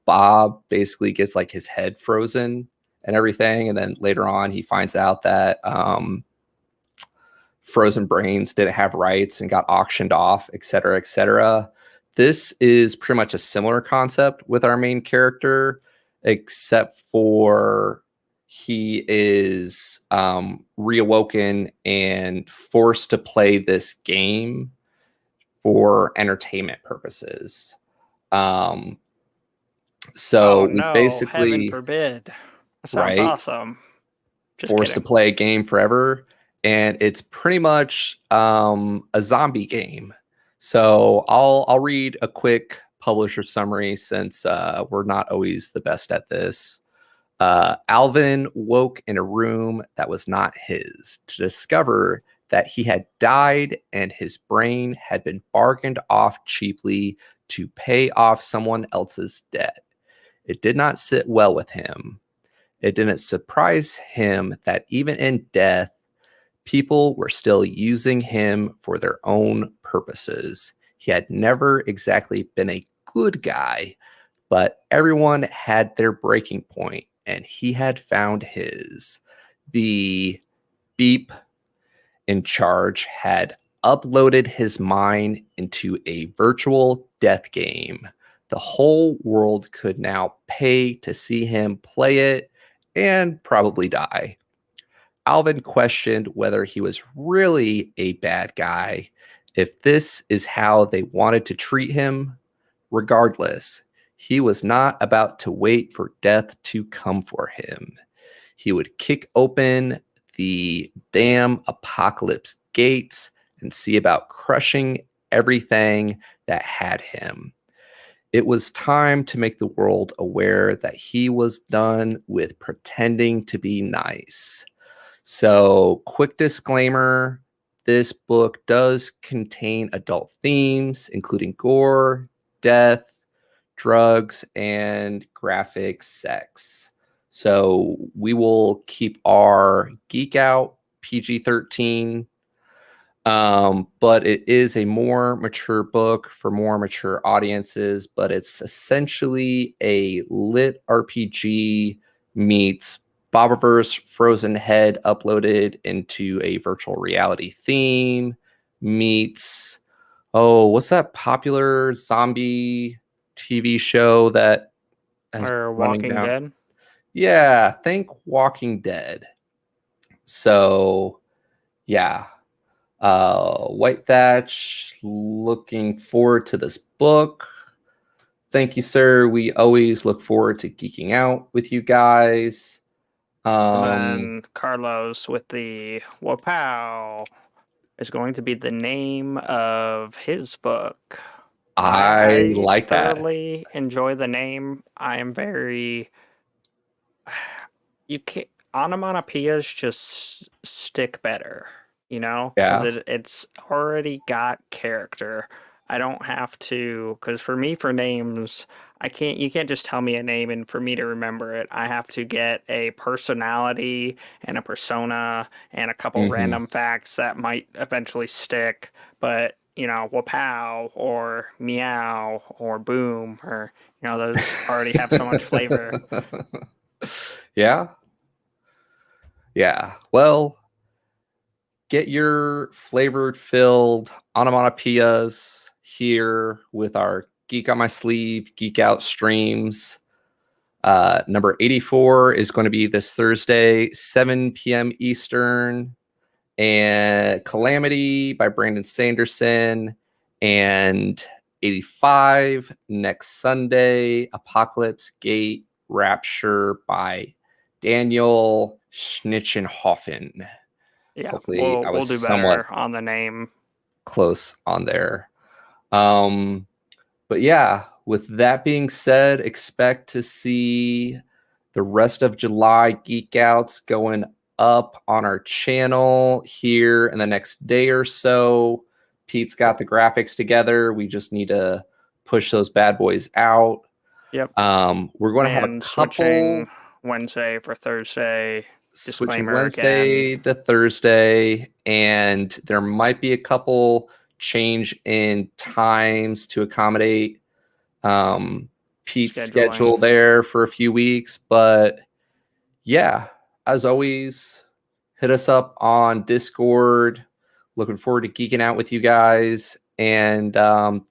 Bob basically gets like his head frozen and everything, and then later on he finds out that Frozen Brains didn't have rights and got auctioned off, et cetera, et cetera. This is pretty much a similar concept with our main character, except for he is reawoken and forced to play this game for entertainment purposes. Um, Oh so we no, heaven basically, forbid. That sounds right, awesome. Just forced to kidding. play a game forever, and it's pretty much a zombie game. So I'll read a quick publisher summary since we're not always the best at this. Alvin woke in a room that was not his to discover that he had died and his brain had been bargained off cheaply to pay off someone else's debt. It did not sit well with him. It didn't surprise him that even in death, people were still using him for their own purposes. He had never exactly been a good guy, but everyone had their breaking point, and he had found his. The beep in charge had uploaded his mind into a virtual death game. The whole world could now pay to see him play it and probably die. Alvin questioned whether he was really a bad guy, if this is how they wanted to treat him. Regardless, he was not about to wait for death to come for him. He would kick open the damn apocalypse gates and see about crushing everything that had him. It was time to make the world aware that he was done with pretending to be nice. So, quick disclaimer, this book does contain adult themes, including gore, death, drugs, and graphic sex. So, we will keep our Geek Out PG-13, but it is a more mature book for more mature audiences, but it's essentially a lit RPG meets Bobiverse Frozen Head uploaded into a virtual reality theme meets, oh, what's that popular zombie TV show that has Or been running Walking down? Dead. Yeah, think Walking Dead. So, yeah. White Thatch, looking forward to this book. Thank you, sir. We always look forward to geeking out with you guys. And then Carlos with the Wapow is going to be the name of his book. I like that. thoroughly enjoy the name. I am very you can't onomatopoeias just stick better, you know, because Yeah. it's already got character. I don't have to, because for me, for names, you can't just tell me a name and for me to remember it. I have to get a personality and a persona and a couple random facts that might eventually stick. But, you know, wapow or meow or boom or, you know, those already have so much flavor. Yeah. Yeah. Well, get your flavored filled onomatopoeias here with our Geek on My Sleeve, Geek Out streams. Number 84 is going to be this Thursday, 7 p.m. Eastern. And Calamity by Brandon Sanderson. And 85 next Sunday, Apocalypse Gate Rapture by Daniel Schnitzenhofen. Yeah, Hopefully I was we'll do somewhat better on the name. close on there. But yeah, with that being said, expect to see the rest of July Geek Outs going up on our channel here in the next day or so. Pete's got the graphics together. We just need to push those bad boys out. Yep. We're going to have a And couple switching Wednesday for Thursday. switching Disclaimer Wednesday again. to Thursday, and there might be a couple change in times to accommodate Pete's schedule there for a few weeks. But yeah, as always, hit us up on Discord. Looking forward to geeking out with you guys, and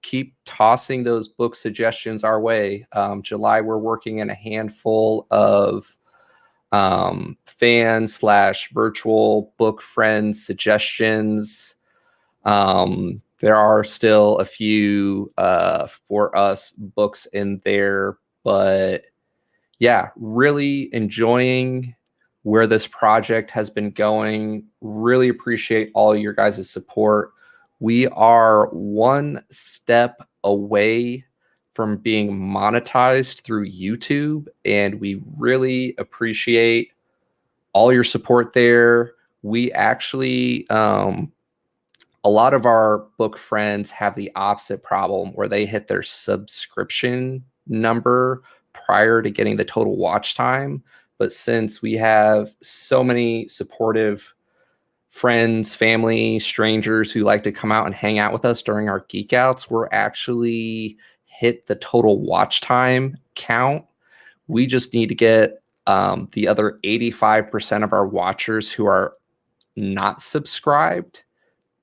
keep tossing those book suggestions our way. July, we're working in a handful of fan / virtual book friends suggestions. There are still a few for us books in there, but yeah, really enjoying where this project has been going. Really appreciate all your guys' support. We are one step away from being monetized through YouTube, and we really appreciate all your support there. We actually, a lot of our book friends have the opposite problem where they hit their subscription number prior to getting the total watch time. But since we have so many supportive friends, family, strangers who like to come out and hang out with us during our geek outs, we're actually hit the total watch time count. We just need to get the other 85% of our watchers who are not subscribed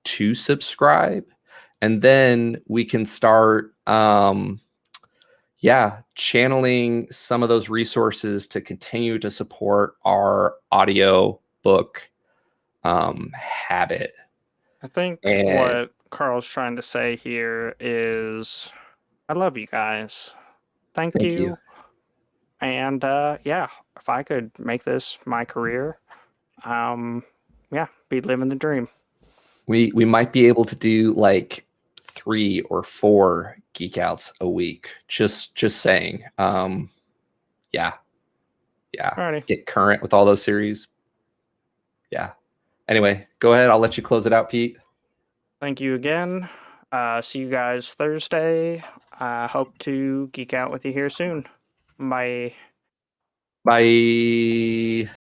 to subscribe. And then we can start channeling some of those resources to continue to support our audio book habit. I think And what Carl's trying to say here is, I love you guys. Thank thank you. you. And if I could make this my career, be living the dream. We might be able to do like 3 or 4 geek outs a week. Just saying. Yeah. Alrighty. Get current with all those series. Yeah. Anyway, go ahead. I'll let you close it out, Pete. Thank you again. See you guys Thursday. Hope to geek out with you here soon. Bye. Bye.